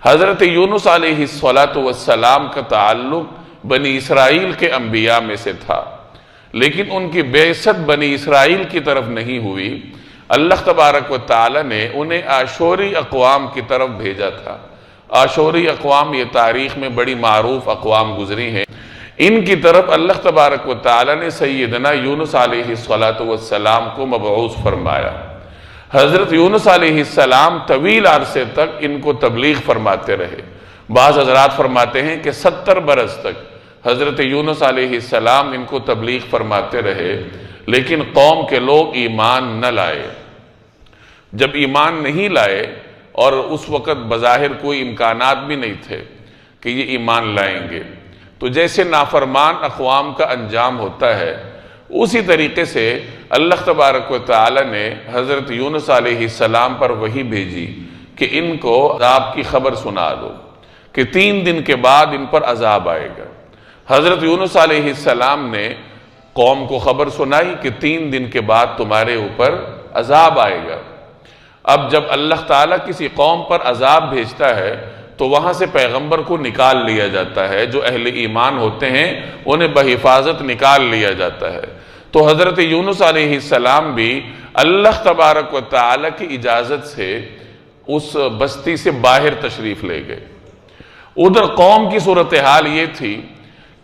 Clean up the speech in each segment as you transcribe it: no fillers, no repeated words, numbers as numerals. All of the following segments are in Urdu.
حضرت یونس علیہ السلام کا تعلق بنی اسرائیل کے انبیاء میں سے تھا، لیکن ان کی بعثت بنی اسرائیل کی طرف نہیں ہوئی۔ اللہ تبارک و تعالی نے انہیں آشوری اقوام کی طرف بھیجا تھا۔ آشوری اقوام یہ تاریخ میں بڑی معروف اقوام گزری ہیں۔ ان کی طرف اللہ تبارک و تعالی نے سیدنا یونس علیہ السلام کو مبعوث فرمایا۔ حضرت یونس علیہ السلام طویل عرصے تک ان کو تبلیغ فرماتے رہے۔ بعض حضرات فرماتے ہیں کہ 70 برس تک حضرت یونس علیہ السلام ان کو تبلیغ فرماتے رہے، لیکن قوم کے لوگ ایمان نہ لائے۔ جب ایمان نہیں لائے، اور اس وقت بظاہر کوئی امکانات بھی نہیں تھے کہ یہ ایمان لائیں گے، تو جیسے نافرمان اقوام کا انجام ہوتا ہے، اسی طریقے سے اللہ تبارک و تعالی نے حضرت یونس علیہ السلام پر وحی بھیجی کہ ان کو عذاب کی خبر سنا دو کہ 3 دن کے بعد ان پر عذاب آئے گا۔ حضرت یونس علیہ السلام نے قوم کو خبر سنائی کہ 3 دن کے بعد تمہارے اوپر عذاب آئے گا۔ اب جب اللہ تعالیٰ کسی قوم پر عذاب بھیجتا ہے تو وہاں سے پیغمبر کو نکال لیا جاتا ہے، جو اہل ایمان ہوتے ہیں انہیں بحفاظت نکال لیا جاتا ہے۔ تو حضرت یونس علیہ السلام بھی اللہ تبارک و تعالیٰ کی اجازت سے اس بستی سے باہر تشریف لے گئے۔ ادھر قوم کی صورتحال یہ تھی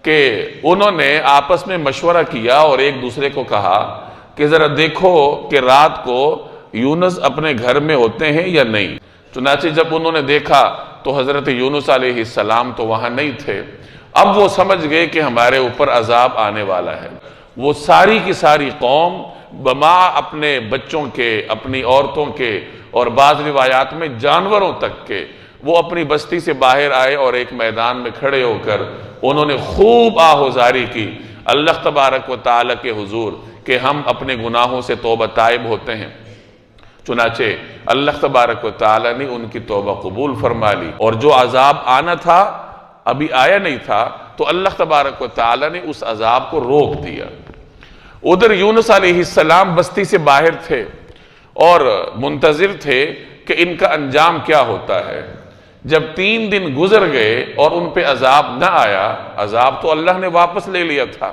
کہ انہوں نے آپس میں مشورہ کیا اور ایک دوسرے کو کہا کہ ذرا دیکھو کہ رات کو یونس اپنے گھر میں ہوتے ہیں یا نہیں۔ چنانچہ جب انہوں نے دیکھا تو حضرت یونس علیہ السلام تو وہاں نہیں تھے۔ اب وہ سمجھ گئے کہ ہمارے اوپر عذاب آنے والا ہے۔ وہ ساری کی ساری قوم بما اپنے بچوں کے، اپنی عورتوں کے، اور بعض روایات میں جانوروں تک کے، وہ اپنی بستی سے باہر آئے اور ایک میدان میں کھڑے ہو کر انہوں نے خوب آہوزاری کی اللہ تبارک و تعالی کے حضور کہ ہم اپنے گناہوں سے توبہ تائب ہوتے ہیں۔ چنانچہ اللہ تبارک و تعالی نے ان کی توبہ قبول فرما لی، اور جو عذاب آنا تھا ابھی آیا نہیں تھا، تو اللہ تبارک و تعالی نے اس عذاب کو روک دیا۔ ادھر یونس علیہ السلام بستی سے باہر تھے اور منتظر تھے کہ ان کا انجام کیا ہوتا ہے۔ جب 3 دن گزر گئے اور ان پہ عذاب نہ آیا، عذاب تو اللہ نے واپس لے لیا تھا،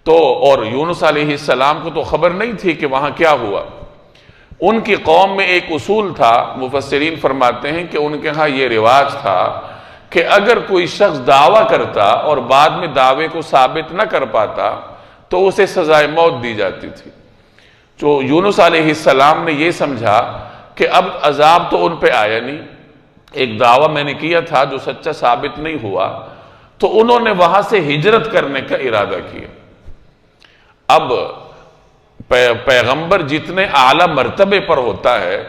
تو اور یونس علیہ السلام کو تو خبر نہیں تھی کہ وہاں کیا ہوا۔ ان کی قوم میں ایک اصول تھا، مفسرین فرماتے ہیں کہ ان کے ہاں یہ رواج تھا کہ اگر کوئی شخص دعویٰ کرتا اور بعد میں دعوے کو ثابت نہ کر پاتا تو اسے سزائے موت دی جاتی تھی۔ جو یونس علیہ السلام نے یہ سمجھا کہ اب عذاب تو ان پہ آیا نہیں، ایک دعویٰ میں نے کیا تھا جو سچا ثابت نہیں ہوا، تو انہوں نے وہاں سے ہجرت کرنے کا ارادہ کیا۔ اب پیغمبر جتنے اعلیٰ مرتبے پر ہوتا ہے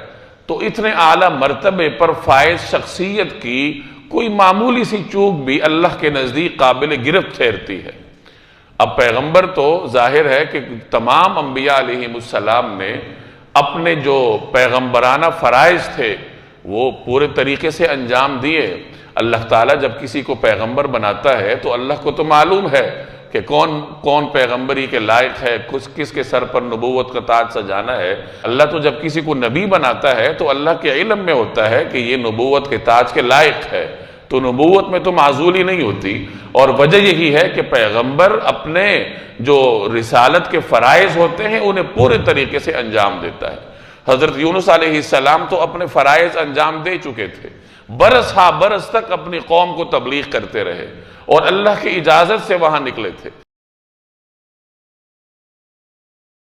تو اتنے اعلیٰ مرتبے پر فائز شخصیت کی کوئی معمولی سی چوک بھی اللہ کے نزدیک قابل گرفت ٹھہرتی ہے۔ اب پیغمبر تو ظاہر ہے کہ تمام انبیاء علیہ السلام نے اپنے جو پیغمبرانہ فرائض تھے وہ پورے طریقے سے انجام دیے۔ اللہ تعالیٰ جب کسی کو پیغمبر بناتا ہے تو اللہ کو تو معلوم ہے کہ کون پیغمبری کے لائق ہے، کس کے سر پر نبوت کا تاج سجانا ہے۔ اللہ تو جب کسی کو نبی بناتا ہے تو اللہ کے علم میں ہوتا ہے کہ یہ نبوت کے تاج کے لائق ہے، تو نبوت میں تو معزولی نہیں ہوتی۔ اور وجہ یہی ہے کہ پیغمبر اپنے جو رسالت کے فرائض ہوتے ہیں انہیں پورے طریقے سے انجام دیتا ہے۔ حضرت یونس علیہ السلام تو اپنے فرائض انجام دے چکے تھے، برس ہا برس تک اپنی قوم کو تبلیغ کرتے رہے اور اللہ کی اجازت سے وہاں نکلے تھے۔